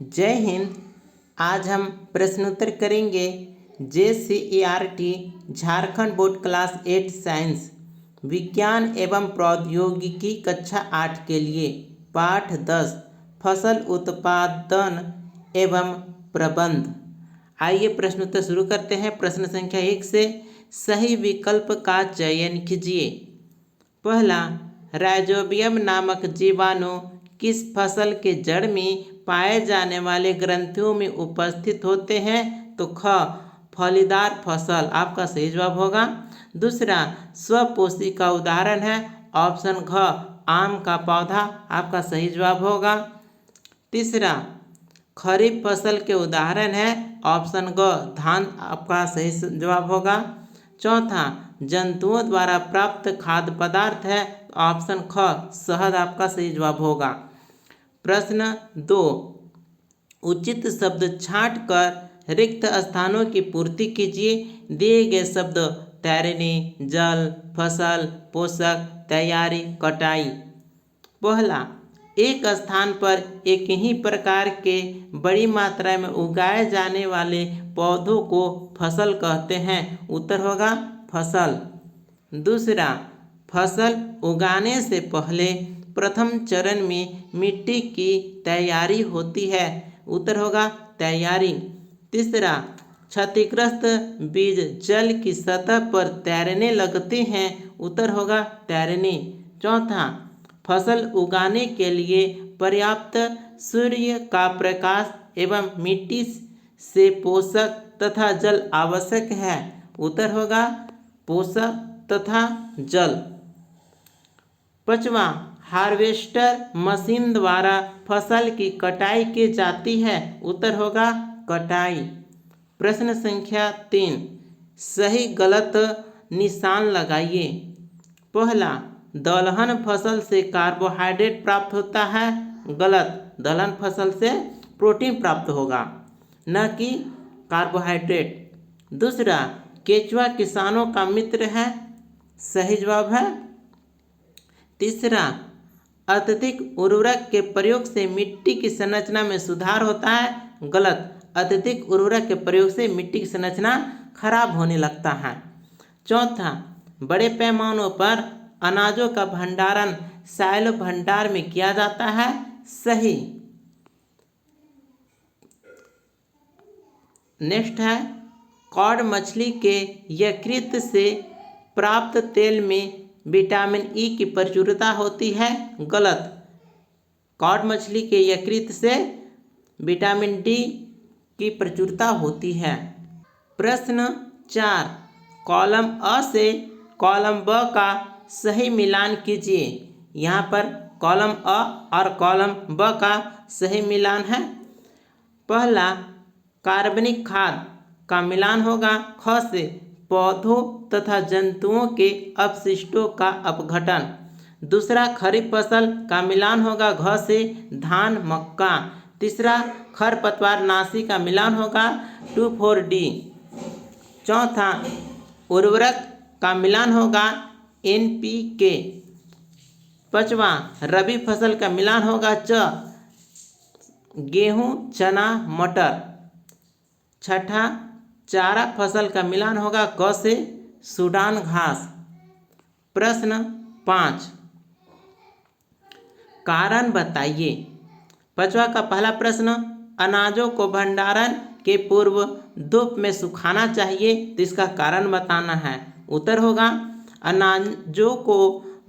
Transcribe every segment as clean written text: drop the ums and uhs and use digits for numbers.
जय हिंद। आज हम प्रश्नोत्तर करेंगे JCERT Jharkhand board class 8 science विज्ञान एवं प्रौद्योगिकी कक्षा 8 के लिए पाठ 10 फसल उत्पादन एवं प्रबंध। आइए प्रश्नोत्तर शुरू करते हैं। प्रश्न संख्या 1 से सही विकल्प का चयन कीजिए। पहला, राइजोबियम नामक जीवाणु किस फसल के जड़ में पाए जाने वाले ग्रंथियों में उपस्थित होते हैं? तो ख, फलीदार फसल आपका सही जवाब होगा। दूसरा, स्वपोषी का उदाहरण है ऑप्शन घ, आम का पौधा आपका सही जवाब होगा। तीसरा, खरीफ फसल के उदाहरण है ऑप्शन ग, धान आपका सही जवाब होगा। चौथा, जंतुओं द्वारा प्राप्त खाद्य पदार्थ है ऑप्शन ख, शहद आपका सही जवाब होगा। प्रश्न 2, उचित शब्द छांट कर रिक्त स्थानों की पूर्ति कीजिए। दिए गए शब्द तैरने, जल, फसल, पोषक, तैयारी, कटाई। पहला, एक स्थान पर एक ही प्रकार के बड़ी मात्रा में उगाए जाने वाले पौधों को फसल कहते हैं। उत्तर होगा फसल। दूसरा, फसल उगाने से पहले प्रथम चरण में मिट्टी की तैयारी होती है। उत्तर होगा तैयारी। तीसरा, क्षतिग्रस्त बीज जल की सतह पर तैरने लगते हैं। उत्तर होगा तैरने। चौथा, फसल उगाने के लिए पर्याप्त सूर्य का प्रकाश एवं मिट्टी से पोषक तथा जल आवश्यक है। उत्तर होगा पोषक तथा जल। पांचवा, हार्वेस्टर मशीन द्वारा फसल की कटाई की जाती है। उत्तर होगा कटाई। प्रश्न संख्या 3, सही गलत निशान लगाइए। पहला, दलहन फसल से कार्बोहाइड्रेट प्राप्त होता है। गलत, दलहन फसल से प्रोटीन प्राप्त होगा न कि कार्बोहाइड्रेट। दूसरा, केचुआ किसानों का मित्र है। सही जवाब है। तीसरा, अत्यधिक उर्वरक के प्रयोग से मिट्टी की संरचना में सुधार होता है। गलत, अत्यधिक उर्वरक के प्रयोग से मिट्टी की संरचना खराब होने लगता है। चौथा, बड़े पैमानों पर अनाजों का भंडारण साइलो भंडार में किया जाता है। सही। नेक्स्ट है, कॉड मछली के यकृत से प्राप्त तेल में विटामिन ई की प्रचुरता होती है। गलत, कॉड मछली के यकृत से विटामिन डी की प्रचुरता होती है। प्रश्न 4, कॉलम अ से कॉलम ब का सही मिलान कीजिए। यहाँ पर कॉलम अ और कॉलम ब का सही मिलान है। पहला, कार्बनिक खाद का मिलान होगा ख से पौधों तथा जंतुओं के अपशिष्टों का अपघटन। दूसरा, खरीफ फसल का मिलान होगा घ से धान, मक्का। तीसरा, खरपतवार नाशी का मिलान होगा 2,4-D। चौथा, उर्वरक का मिलान होगा NPK। पांचवा, रबी फसल का मिलान होगा च, गेहूं, चना, मटर। छठा, चारा फसल का मिलान होगा क से सूडान घास। प्रश्न 5, कारण बताइए। पांचवा का पहला प्रश्न, अनाजों को भंडारण के पूर्व धूप में सुखाना चाहिए तो इसका कारण बताना है। उत्तर होगा अनाजों को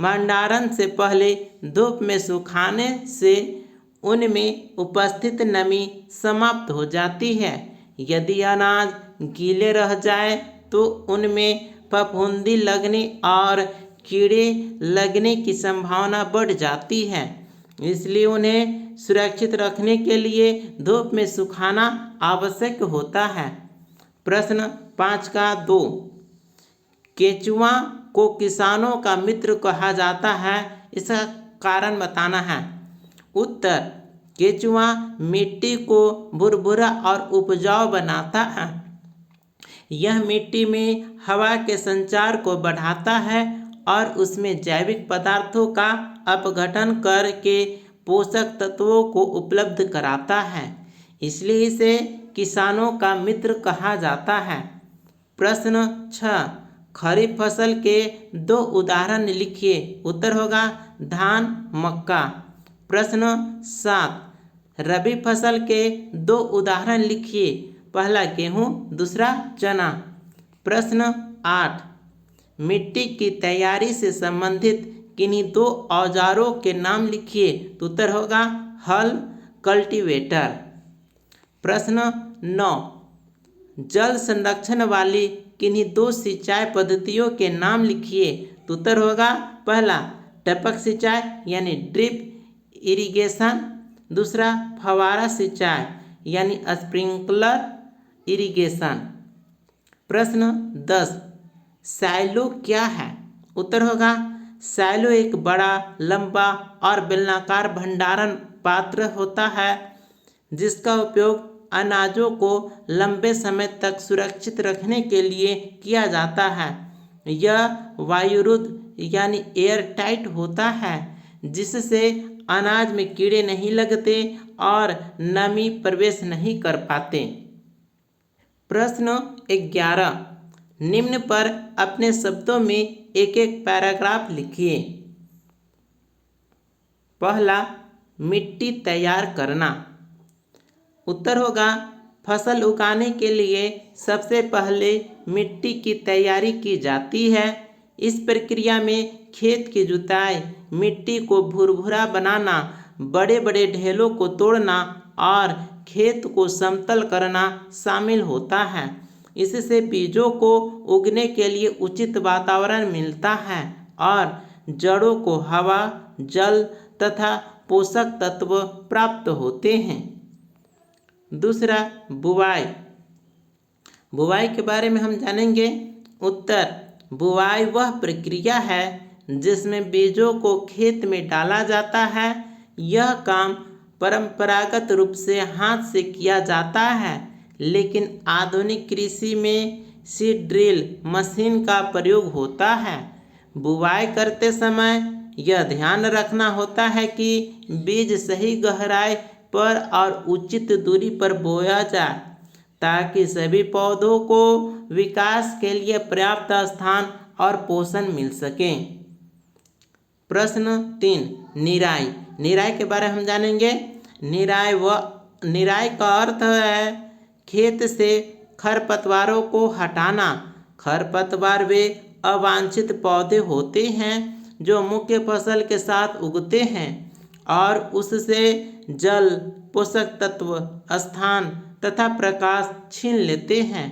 भंडारण से पहले धूप में सुखाने से उनमें उपस्थित नमी समाप्त हो जाती है। यदि अनाज गीले रह जाए तो उनमें फफूंदी लगने और कीड़े लगने की संभावना बढ़ जाती है। इसलिए उन्हें सुरक्षित रखने के लिए धूप में सुखाना आवश्यक होता है। प्रश्न 5 का 2, केचुआ को किसानों का मित्र कहा जाता है, इसका कारण बताना है। उत्तर, केचुआ मिट्टी को भुरभुरा और उपजाऊ बनाता है। यह मिट्टी में हवा के संचार को बढ़ाता है और उसमें जैविक पदार्थों का अपघटन करके पोषक तत्वों को उपलब्ध कराता है। इसलिए इसे किसानों का मित्र कहा जाता है। प्रश्न 6, खरीफ फसल के 2 उदाहरण लिखिए। उत्तर होगा धान, मक्का। प्रश्न 7, रबी फसल के 2 उदाहरण लिखिए। पहला गेहूं, दूसरा चना। प्रश्न 8, मिट्टी की तैयारी से संबंधित किन्हीं 2 औजारों के नाम लिखिए। तो उत्तर होगा हल, कल्टीवेटर। प्रश्न 9, जल संरक्षण वाली किन्हीं 2 सिंचाई पद्धतियों के नाम लिखिए। तो उत्तर होगा पहला टपक सिंचाई यानी ड्रिप इरिगेशन, दूसरा फव्वारा सिंचाई यानी स्प्रिंकलर इरिगेशन। प्रश्न 10, साइलो क्या है? उत्तर होगा साइलो एक बड़ा, लंबा और बेलनाकार भंडारण पात्र होता है जिसका उपयोग अनाजों को लंबे समय तक सुरक्षित रखने के लिए किया जाता है। यह वायुरुद्ध यानी एयर टाइट होता है जिससे अनाज में कीड़े नहीं लगते और नमी प्रवेश नहीं कर पाते। प्रश्न 11, निम्न पर अपने शब्दों में एक एक पैराग्राफ लिखिए। पहला, मिट्टी तैयार करना। उत्तर होगा फसल उगाने के लिए सबसे पहले मिट्टी की तैयारी की जाती है। इस प्रक्रिया में खेत की जुताई, मिट्टी को भुरभुरा बनाना, बड़े बड़े ढेलों को तोड़ना और खेत को समतल करना शामिल होता है। इससे बीजों को उगने के लिए उचित वातावरण मिलता है और जड़ों को हवा, जल तथा पोषक तत्व प्राप्त होते हैं। दूसरा, बुवाई। बुवाई के बारे में हम जानेंगे। उत्तर, बुवाई वह प्रक्रिया है जिसमें बीजों को खेत में डाला जाता है। यह काम परंपरागत रूप से हाथ से किया जाता है, लेकिन आधुनिक कृषि में सीड ड्रिल मशीन का प्रयोग होता है। बुवाई करते समय यह ध्यान रखना होता है कि बीज सही गहराई पर और उचित दूरी पर बोया जाए ताकि सभी पौधों को विकास के लिए पर्याप्त स्थान और पोषण मिल सके। प्रश्न 3, निराई। निराई के बारे में हम जानेंगे। निराई का अर्थ है खेत से खरपतवारों को हटाना। खरपतवार वे अवांछित पौधे होते हैं जो मुख्य फसल के साथ उगते हैं और उससे जल, पोषक तत्व, स्थान तथा प्रकाश छीन लेते हैं।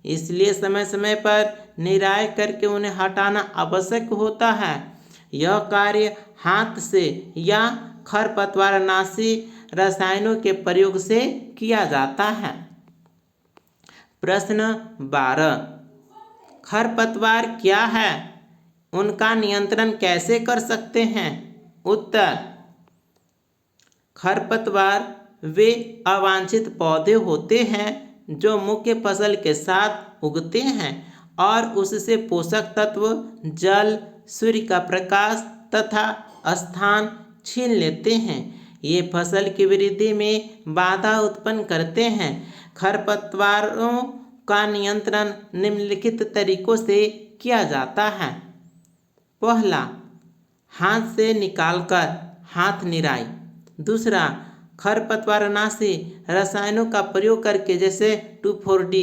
इसलिए समय समय पर निराई करके उन्हें हटाना आवश्यक होता है। यह कार्य हाथ से या खरपतवारनाशी रसायनों के प्रयोग से किया जाता है। प्रश्न 12, खरपतवार क्या है? उनका नियंत्रण कैसे कर सकते हैं? उत्तर, खरपतवार वे अवांछित पौधे होते हैं जो मुख्य फसल के साथ उगते हैं और उससे पोषक तत्व, जल, सूर्य का प्रकाश तथा स्थान छीन लेते हैं। ये फसल की वृद्धि में बाधा उत्पन्न करते हैं। खरपतवारों का नियंत्रण निम्नलिखित तरीकों से किया जाता है। पहला, हाथ से निकालकर हाथ निराई। दूसरा, खरपतवारनाशी रसायनों का प्रयोग करके जैसे 2,4-D।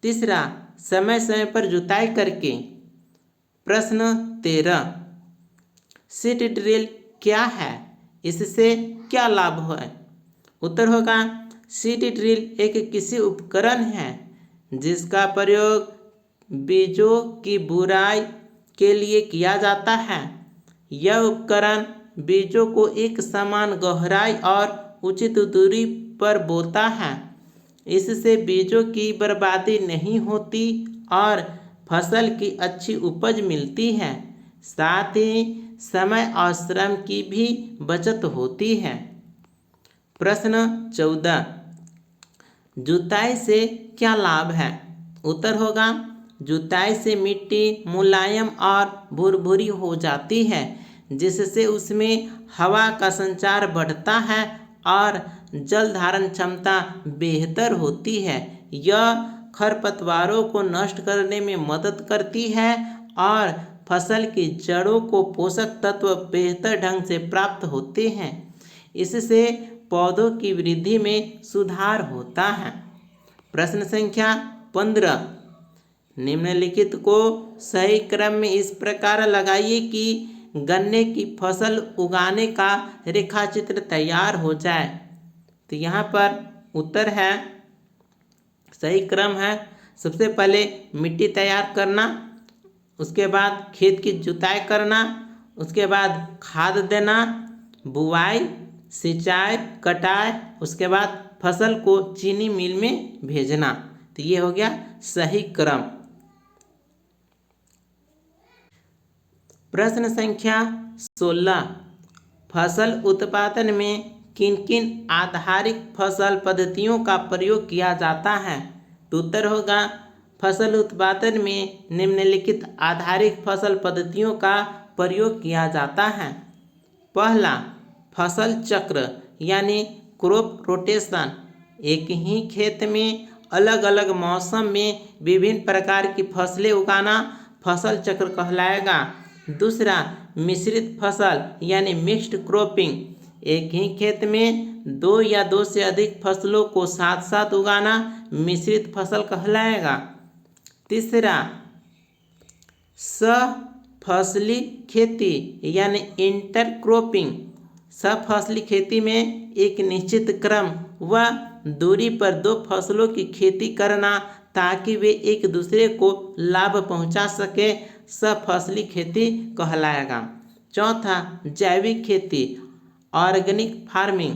तीसरा, समय समय पर जुताई करके। प्रश्न 13, सीड ड्रिल क्या है? इससे क्या लाभ है? उत्तर होगा सीड ड्रिल एक कृषि उपकरण है जिसका प्रयोग बीजों की बुवाई के लिए किया जाता है। यह उपकरण बीजों को एक समान गहराई और उचित दूरी पर बोता है। इससे बीजों की बर्बादी नहीं होती और फसल की अच्छी उपज मिलती है। साथ ही समय और श्रम की भी बचत होती है। प्रश्न 14, जुताई से क्या लाभ है? उत्तर होगा जुताई से मिट्टी मुलायम और भुरभुरी हो जाती है जिससे उसमें हवा का संचार बढ़ता है और जल धारण क्षमता बेहतर होती है। यह खरपतवारों को नष्ट करने में मदद करती है और फसल की जड़ों को पोषक तत्व बेहतर ढंग से प्राप्त होते हैं। इससे पौधों की वृद्धि में सुधार होता है। प्रश्न संख्या 15। निम्नलिखित को सही क्रम में इस प्रकार लगाइए कि गन्ने की फसल उगाने का रेखाचित्र तैयार हो जाए। तो यहाँ पर उत्तर है, सही क्रम है, सबसे पहले मिट्टी तैयार करना, उसके बाद खेत की जुताई करना, उसके बाद खाद देना, बुआई, सिंचाई, कटाई, उसके बाद फसल को चीनी मिल में भेजना। तो ये हो गया सही क्रम। प्रश्न संख्या 16। फसल उत्पादन में किन किन आधारित फसल पद्धतियों का प्रयोग किया जाता है? तो उत्तर होगा, फसल उत्पादन में निम्नलिखित आधारित फसल पद्धतियों का प्रयोग किया जाता है। पहला, फसल चक्र यानी क्रॉप रोटेशन। एक ही खेत में अलग अलग मौसम में विभिन्न प्रकार की फसलें उगाना फसल चक्र कहलाएगा। दूसरा, मिश्रित फसल यानी मिक्स्ड क्रॉपिंग। एक ही खेत में दो या दो से अधिक फसलों को साथ साथ उगाना मिश्रित फसल कहलाएगा। तीसरा, सफसली खेती यानी इंटरक्रॉपिंग। सफसली खेती में एक निश्चित क्रम व दूरी पर दो फसलों की खेती करना ताकि वे एक दूसरे को लाभ पहुंचा सके सफसली खेती कहलाएगा। चौथा, जैविक खेती ऑर्गेनिक फार्मिंग।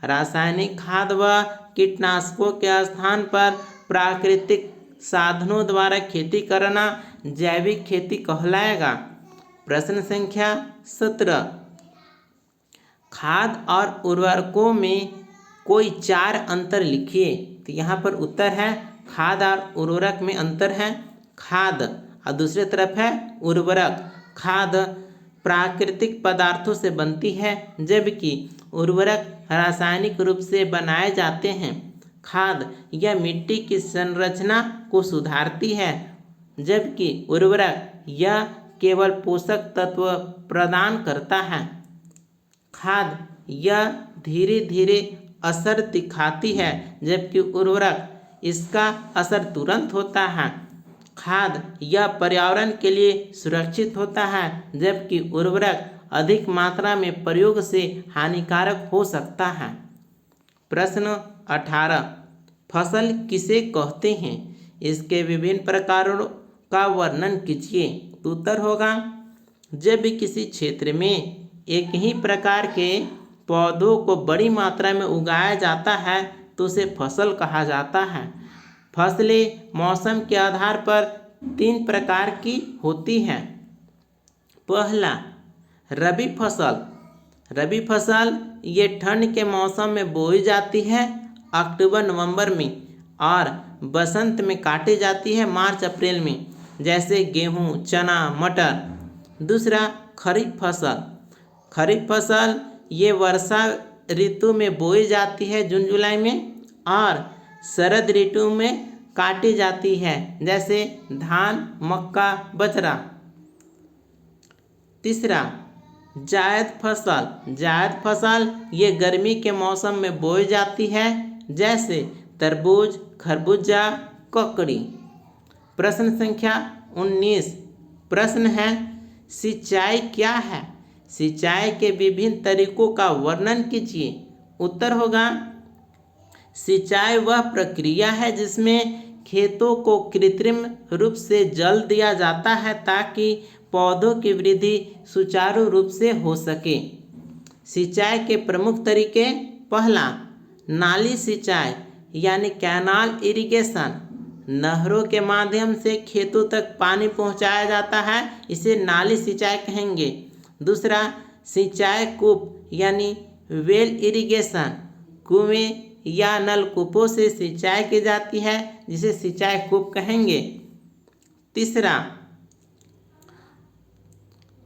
रासायनिक खाद व कीटनाशकों के स्थान पर प्राकृतिक साधनों द्वारा खेती करना जैविक खेती कहलाएगा। प्रश्न संख्या 17। खाद और उर्वरकों में कोई 4 अंतर लिखिए। तो यहाँ पर उत्तर है, खाद और उर्वरक में अंतर है। खाद और दूसरी तरफ है उर्वरक। खाद प्राकृतिक पदार्थों से बनती है जबकि उर्वरक रासायनिक रूप से बनाए जाते हैं। खाद यह मिट्टी की संरचना को सुधारती है जबकि उर्वरक यह केवल पोषक तत्व प्रदान करता है। खाद यह धीरे धीरे असर दिखाती है जबकि उर्वरक इसका असर तुरंत होता है। खाद यह पर्यावरण के लिए सुरक्षित होता है जबकि उर्वरक अधिक मात्रा में प्रयोग से हानिकारक हो सकता है। प्रश्न 18। फसल किसे कहते हैं? इसके विभिन्न प्रकारों का वर्णन कीजिए। तो उत्तर होगा, जब भी किसी क्षेत्र में एक ही प्रकार के पौधों को बड़ी मात्रा में उगाया जाता है तो उसे फसल कहा जाता है। फसलें मौसम के आधार पर 3 प्रकार की होती हैं। पहला, रबी फसल। रबी फसल ये ठंड के मौसम में बोई जाती है अक्टूबर नवंबर में और बसंत में काटी जाती है मार्च अप्रैल में, जैसे गेहूँ, चना, मटर। दूसरा, खरीफ फसल। खरीफ फसल ये वर्षा ऋतु में बोई जाती है जून जुलाई में और शरद ऋतु में काटी जाती है, जैसे धान, मक्का, बाजरा। तीसरा, जायद फसल। जायद फसल ये गर्मी के मौसम में बोई जाती है, जैसे तरबूज, खरबूजा, ककड़ी। प्रश्न संख्या 19। प्रश्न है, सिंचाई क्या है? सिंचाई के विभिन्न तरीकों का वर्णन कीजिए। उत्तर होगा, सिंचाई वह प्रक्रिया है जिसमें खेतों को कृत्रिम रूप से जल दिया जाता है ताकि पौधों की वृद्धि सुचारू रूप से हो सके। सिंचाई के प्रमुख तरीके। पहला, नाली सिंचाई यानी कैनाल इरिगेशन। नहरों के माध्यम से खेतों तक पानी पहुंचाया जाता है, इसे नाली सिंचाई कहेंगे। दूसरा, सिंचाई कूप यानी वेल इरिगेशन। कुएं या नलकूपों से सिंचाई की जाती है जिसे सिंचाई कूप कहेंगे। तीसरा,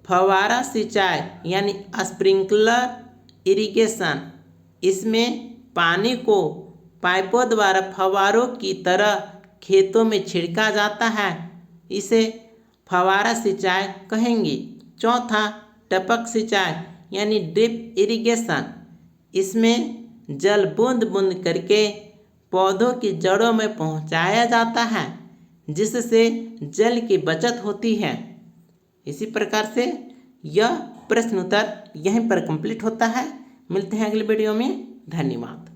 फव्वारा सिंचाई यानी स्प्रिंकलर इरिगेशन। इसमें पानी को पाइपों द्वारा फव्वारों की तरह खेतों में छिड़का जाता है, इसे फव्वारा सिंचाई कहेंगे। चौथा, टपक सिंचाई यानी ड्रिप इरिगेशन। इसमें जल बूंद बूंद करके पौधों की जड़ों में पहुंचाया जाता है, जिससे जल की बचत होती है। इसी प्रकार से यह प्रश्न उत्तर यहीं पर कंप्लीट होता है। मिलते हैं अगले वीडियो में। धन्यवाद।